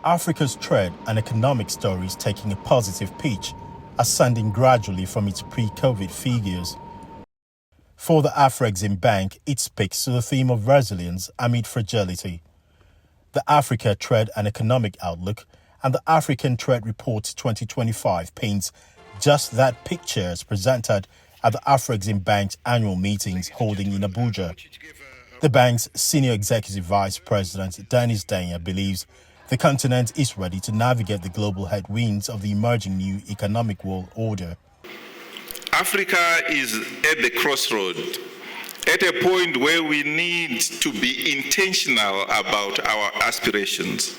Africa's trade and economic story is taking a positive pitch, ascending gradually from its pre-COVID figures. For the Afreximbank, it speaks to the theme of resilience amid fragility. The Africa Trade and Economic Outlook and the African Trade Report 2025 paints just that picture as presented at the Afreximbank's annual meetings holding in Abuja. The bank's senior executive vice president, Dennis Danya, believes the continent is ready to navigate the global headwinds of the emerging new economic world order. Africa is at the crossroad, at a point where we need to be intentional about our aspirations,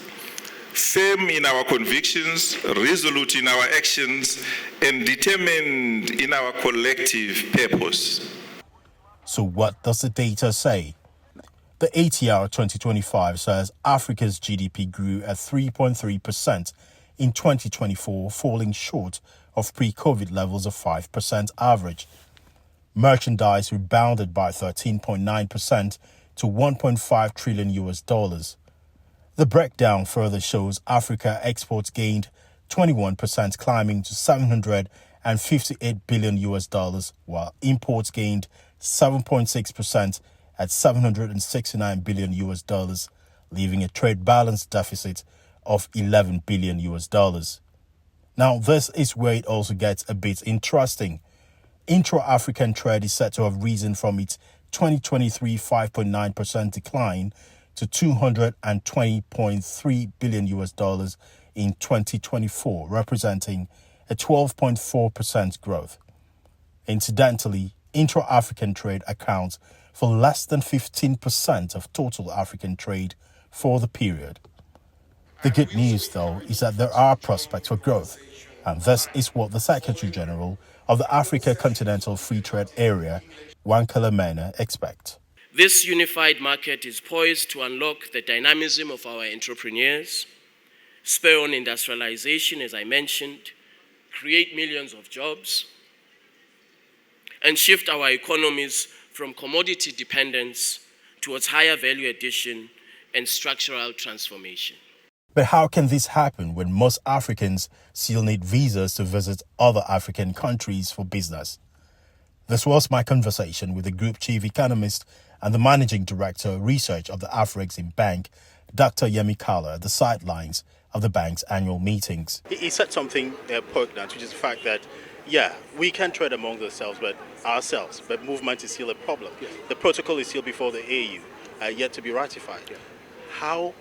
firm in our convictions, resolute in our actions, and determined in our collective purpose. So what does the data say? The ATR 2025 says Africa's GDP grew at 3.3% in 2024, falling short of pre-COVID levels of 5% average. Merchandise rebounded by 13.9% to $1.5 trillion. The breakdown further shows Africa exports gained 21%, climbing to $758 billion, while imports gained 7.6% at $769 billion, leaving a trade balance deficit of $11 billion. Now, this is where it also gets a bit interesting. Intra-African trade is said to have risen from its 2023 5.9% decline to $220.3 billion in 2024, representing a 12.4% growth. Incidentally, intra-African trade accounts for less than 15% of total African trade for the period. The good news, though, is that there are prospects for growth, and this is what the Secretary General of the Africa Continental Free Trade Area, Wankala Mena, expects. This unified market is poised to unlock the dynamism of our entrepreneurs, spur on industrialization, as I mentioned, create millions of jobs, and shift our economies from commodity dependence towards higher value addition and structural transformation. But how can this happen when most Africans still need visas to visit other African countries for business? This was my conversation with the Group Chief Economist and the Managing Director of Research of the Afreximbank, Dr. Yemi Kala, at the sidelines of the bank's annual meetings. He said something pertinent, which is the fact that, yeah, we can trade among ourselves, but movement is still a problem. Yes. The protocol is still before the AU, yet to be ratified. Yeah. How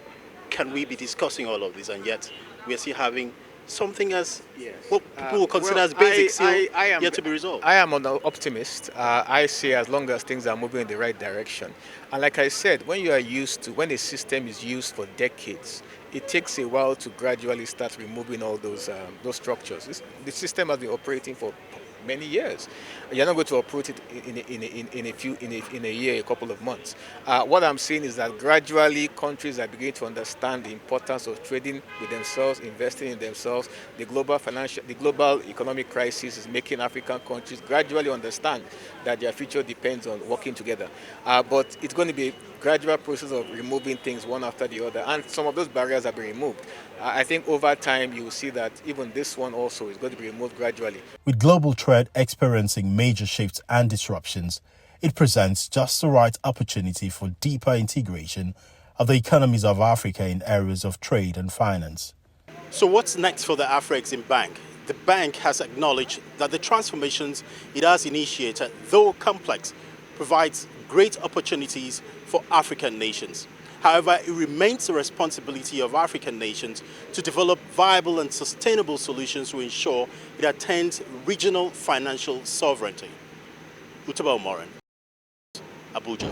can we be discussing all of this and yet we are still having something as what people will consider as basic yet to be resolved? I am an optimist. I say as long as things are moving in the right direction. And like I said, when a system is used for decades, it takes a while to gradually start removing all those structures. The system has been operating for many years. You're not going to operate it in a year, a couple of months. What I'm saying is that gradually countries are beginning to understand the importance of trading with themselves, investing in themselves. The global economic crisis is making African countries gradually understand that their future depends on working together. But it's going to be a gradual process of removing things one after the other, and some of those barriers have been removed. I think over time you will see that even this one also is going to be removed gradually. With global trade experiencing major shifts and disruptions, it presents just the right opportunity for deeper integration of the economies of Africa in areas of trade and finance. So what's next for the Afreximbank? The bank has acknowledged that the transformations it has initiated, though complex, provides great opportunities for African nations. However, it remains the responsibility of African nations to develop viable and sustainable solutions to ensure it attains regional financial sovereignty. UTIBE UMOREN, Abuja.